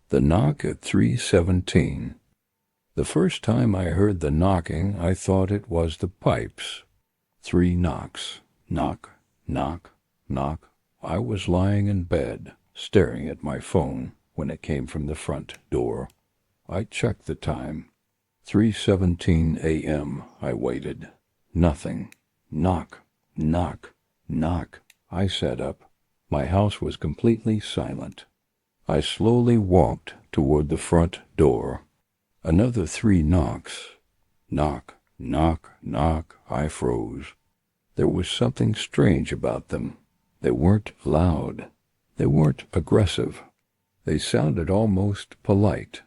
The knock at 3:17. The first time I heard the knocking, I thought it was the pipes. 3 knocks. Knock, knock, knock. I was lying in bed, staring at my phone, when it came from the front door. I checked the time. 3:17 a.m. I waited. Nothing. Knock, knock, knock. I sat up. My house was completely silent. I slowly walked toward the front door. Another 3 knocks. Knock, knock, knock. I froze. There was something strange about them. They weren't loud. They weren't aggressive. They sounded almost polite,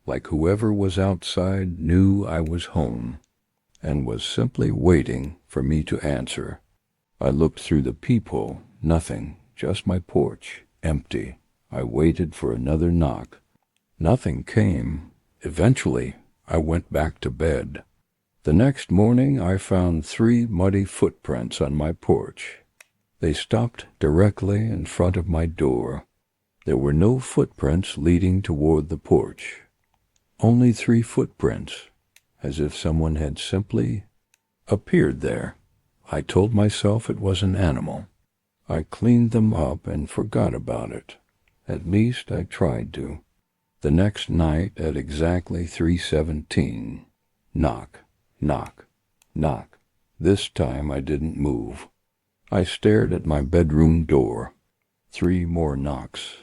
like whoever was outside knew I was home and was simply waiting for me to answer. I looked through the peephole. Nothing, just my porch, empty. I waited for another knock. Nothing came. Eventually, I went back to bed. The next morning, I found 3 muddy footprints on my porch. They stopped directly in front of my door. There were no footprints leading toward the porch. Only 3 footprints, as if someone had simply appeared there. I told myself it was an animal. I cleaned them up and forgot about it. At least I tried to. The next night at exactly 3:17, knock, knock, knock. This time I didn't move. I stared at my bedroom door. 3 more knocks.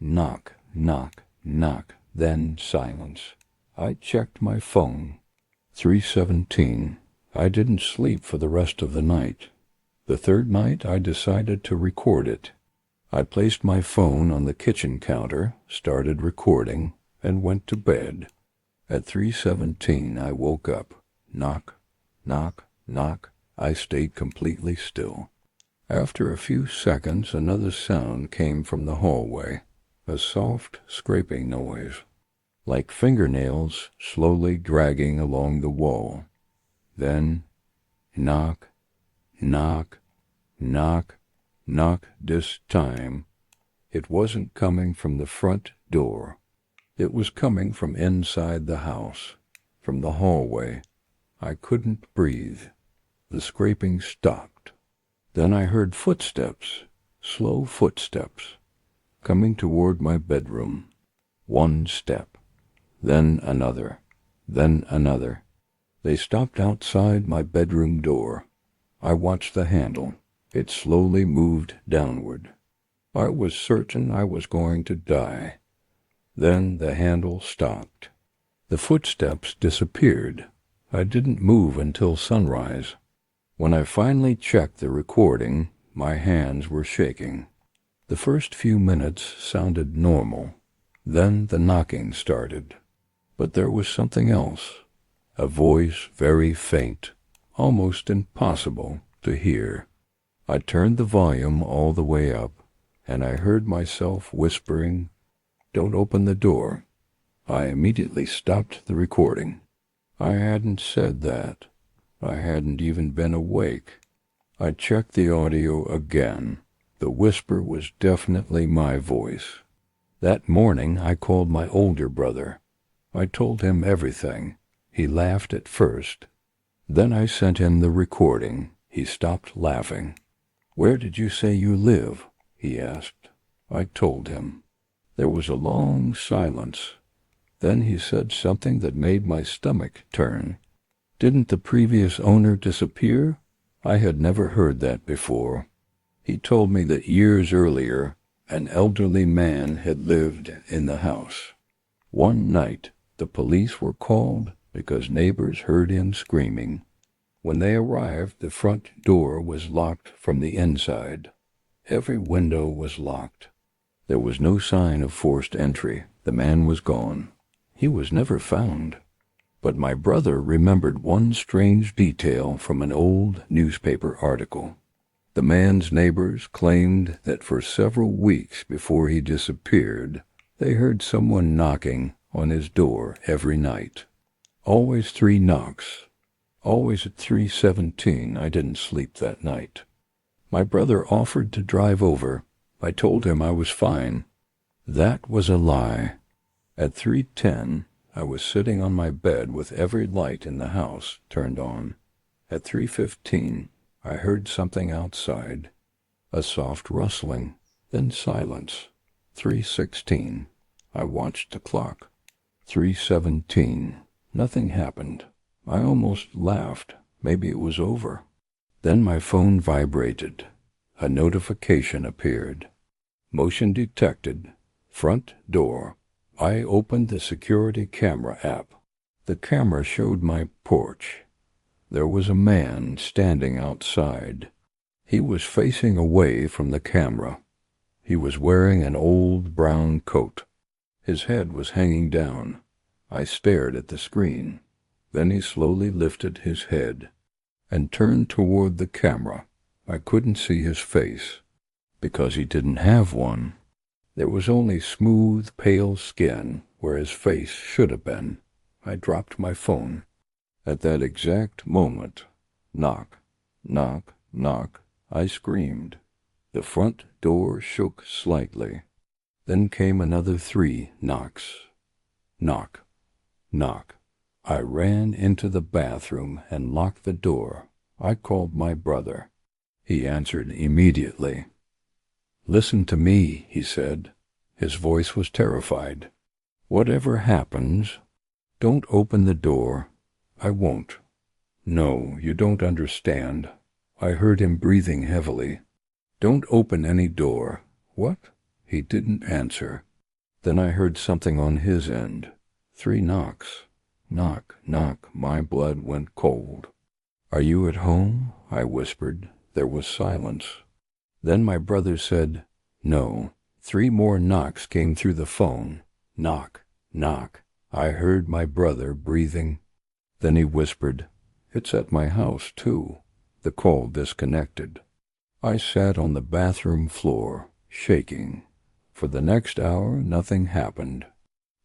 Knock, knock, knock, then silence. I checked my phone. 3:17. I didn't sleep for the rest of the night. The third night I decided to record it. I placed my phone on the kitchen counter, started recording, and went to bed. At 3:17 I woke up. Knock, knock, knock. I stayed completely still. After a few seconds, another sound came from the hallway, a soft scraping noise, like fingernails slowly dragging along the wall. Then, knock, knock, knock, knock. This time, it wasn't coming from the front door. It was coming from inside the house, from the hallway. I couldn't breathe. The scraping stopped. Then I heard footsteps, slow footsteps, coming toward my bedroom. 1 step, then another, then another. They stopped outside my bedroom door. I watched the handle. It slowly moved downward. I was certain I was going to die. Then the handle stopped. The footsteps disappeared. I didn't move until sunrise. When I finally checked the recording, my hands were shaking. The first few minutes sounded normal. Then the knocking started. But there was something else. A voice very faint, almost impossible to hear. I turned the volume all the way up, and I heard myself whispering, "Don't open the door." I immediately stopped the recording. I hadn't said that. I hadn't even been awake. I checked the audio again. The whisper was definitely my voice. That morning I called my older brother. I told him everything. He laughed at first. Then I sent him the recording. He stopped laughing. "Where did you say you live?" he asked. I told him. There was a long silence. Then he said something that made my stomach turn. Didn't the previous owner disappear? I had never heard that before. He told me that years earlier, an elderly man had lived in the house. One night, the police were called because neighbors heard him screaming. When they arrived, the front door was locked from the inside. Every window was locked. There was no sign of forced entry. The man was gone. He was never found. But my brother remembered one strange detail from an old newspaper article. The man's neighbors claimed that for several weeks before he disappeared, they heard someone knocking on his door every night. Always 3 knocks. Always at 3:17. I didn't sleep that night. My brother offered to drive over. I told him I was fine. That was a lie. At 3:10, I was sitting on my bed with every light in the house turned on. At 3:15, I heard something outside, a soft rustling, then silence. 3:16, I watched the clock. 3:17, nothing happened. I almost laughed. Maybe it was over. Then my phone vibrated. A notification appeared. Motion detected. Front door. I opened the security camera app. The camera showed my porch. There was a man standing outside. He was facing away from the camera. He was wearing an old brown coat. His head was hanging down. I stared at the screen. Then he slowly lifted his head and turned toward the camera. I couldn't see his face, because he didn't have one. There was only smooth, pale skin where his face should have been. I dropped my phone. At that exact moment, knock, knock, knock, I screamed. The front door shook slightly. Then came another 3 knocks. Knock, knock. I ran into the bathroom and locked the door. I called my brother. He answered immediately. "Listen to me," he said. His voice was terrified. "Whatever happens, don't open the door. I won't." "No, you don't understand." I heard him breathing heavily. "Don't open any door." "What?" He didn't answer. Then I heard something on his end. 3 knocks. Knock, knock. My blood went cold. "Are you at home?" I whispered. There was silence. Then my brother said, "No." 3 more knocks came through the phone. Knock, knock. I heard my brother breathing. Then he whispered, "It's at my house, too." The call disconnected. I sat on the bathroom floor, shaking. For the next hour, nothing happened.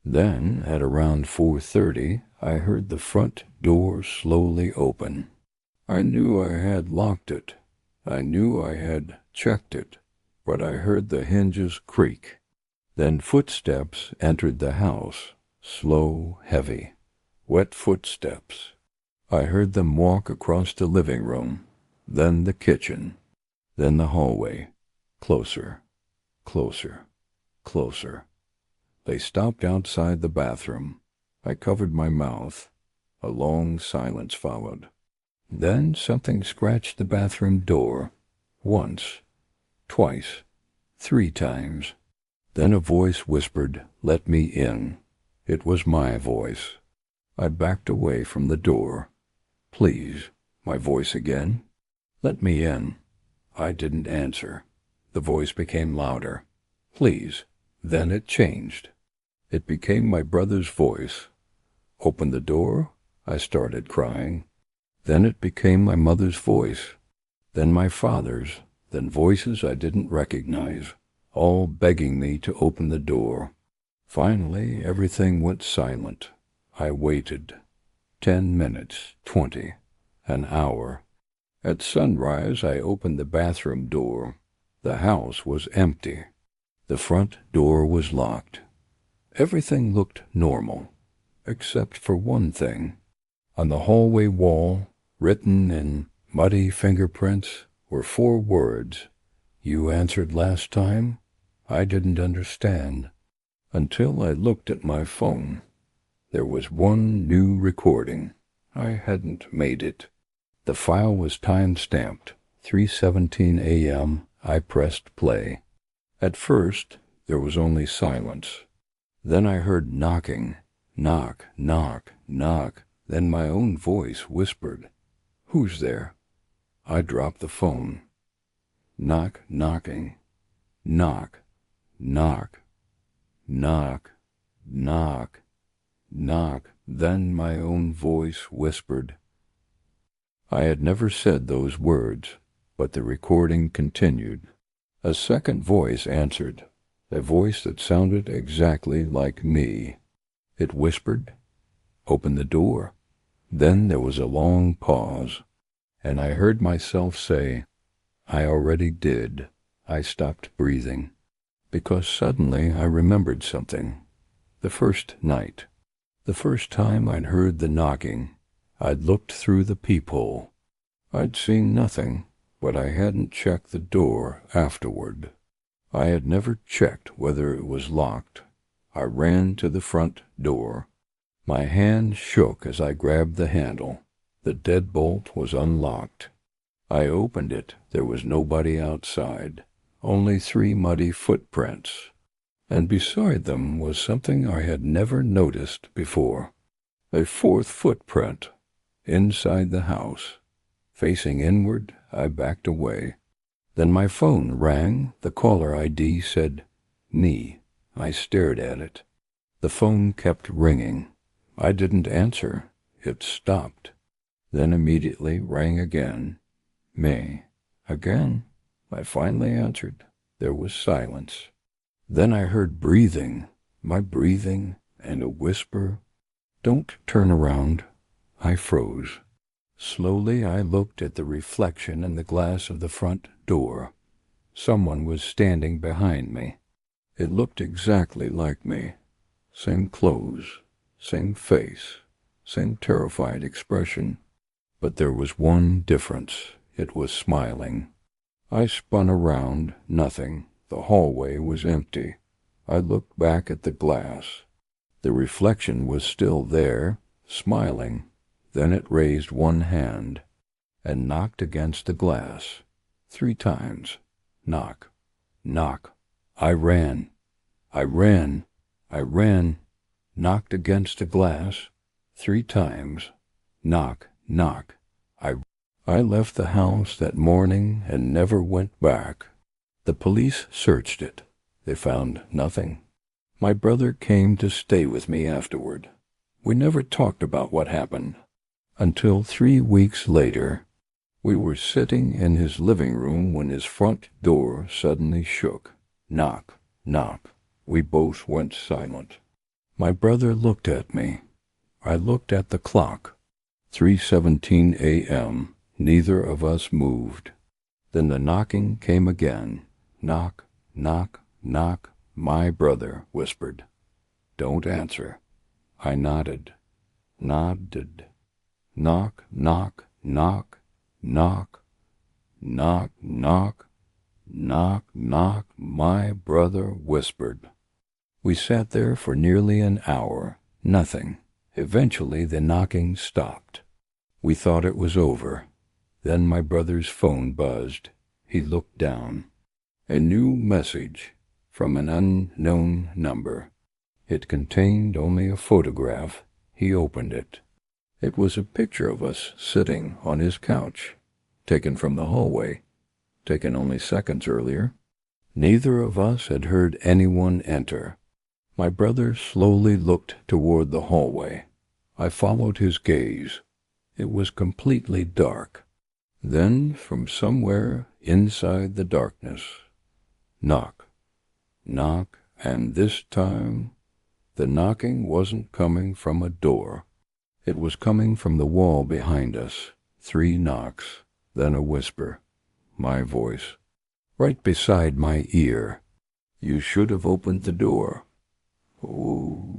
Then, at around 4:30, I heard the front door slowly open. I knew I had locked it. I knew I had checked it, but I heard the hinges creak. Then footsteps entered the house, slow, heavy, wet footsteps. I heard them walk across the living room, then the kitchen, then the hallway. Closer, closer, closer. They stopped outside the bathroom. I covered my mouth. A long silence followed. Then something scratched the bathroom door. Once, twice, 3 times. Then a voice whispered, "Let me in." It was my voice. I backed away from the door. "Please," my voice again. "Let me in." I didn't answer. The voice became louder. "Please." Then it changed. It became my brother's voice. "Open the door." I started crying. Then it became my mother's voice. Then my father's. Then voices I didn't recognize, all begging me to open the door. Finally, everything went silent. I waited. 10 minutes, 20, an hour. At sunrise, I opened the bathroom door. The house was empty. The front door was locked. Everything looked normal, except for one thing. On the hallway wall, written in muddy fingerprints, were 4 words. "You answered last time?" I didn't understand, until I looked at my phone. There was one new recording. I hadn't made it. The file was time-stamped. 3:17 a.m. I pressed play. At first, there was only silence. Then I heard knocking. Knock, knock, knock. Then my own voice whispered, "Who's there?" I dropped the phone. Knock, knocking. Knock, knock, knock, knock, knock. Then my own voice whispered. I had never said those words, but the recording continued. A second voice answered, a voice that sounded exactly like me. It whispered, "Open the door." Then there was a long pause, and I heard myself say, "I already did." I stopped breathing, because suddenly I remembered something. The first night. The first time I'd heard the knocking, I'd looked through the peephole. I'd seen nothing, but I hadn't checked the door afterward. I had never checked whether it was locked. I ran to the front door. My hand shook as I grabbed the handle. The deadbolt was unlocked. I opened it. There was nobody outside, only 3 muddy footprints. And beside them was something I had never noticed before. A 4th footprint, inside the house. Facing inward, I backed away. Then my phone rang. The caller ID said, "Me." I stared at it. The phone kept ringing. I didn't answer. It stopped. Then immediately rang again. "Me." Again. I finally answered. There was silence. Then I heard breathing, my breathing, and a whisper, "Don't turn around." I froze. Slowly I looked at the reflection in the glass of the front door. Someone was standing behind me. It looked exactly like me. Same clothes, same face, same terrified expression. But there was one difference. It was smiling. I spun around. Nothing. The hallway was empty. I looked back at the glass. The reflection was still there, smiling. Then it raised one hand and knocked against the glass 3 times. Knock, knock. I ran. I ran. I ran. Knocked against the glass 3 times. Knock, knock. I left the house that morning and never went back. The police searched it. They found nothing. My brother came to stay with me afterward. We never talked about what happened. Until 3 weeks later, we were sitting in his living room when his front door suddenly shook. Knock, knock. We both went silent. My brother looked at me. I looked at the clock. 3:17 a.m. Neither of us moved. Then the knocking came again. Knock, knock, knock. My brother whispered, "Don't answer." I nodded. Nodded. Knock, knock, knock, knock, knock, knock, knock, knock. My brother whispered. We sat there for nearly an hour. Nothing. Eventually the knocking stopped. We thought it was over. Then my brother's phone buzzed. He looked down. A new message from an unknown number. It contained only a photograph. He opened it. It was a picture of us sitting on his couch, taken from the hallway, taken only seconds earlier. Neither of us had heard anyone enter. My brother slowly looked toward the hallway. I followed his gaze. It was completely dark. Then, from somewhere inside the darkness, knock, knock, and this time the knocking wasn't coming from a door. It was coming from the wall behind us. 3 knocks, then a whisper. My voice, right beside my ear. "You should have opened the door." Oh,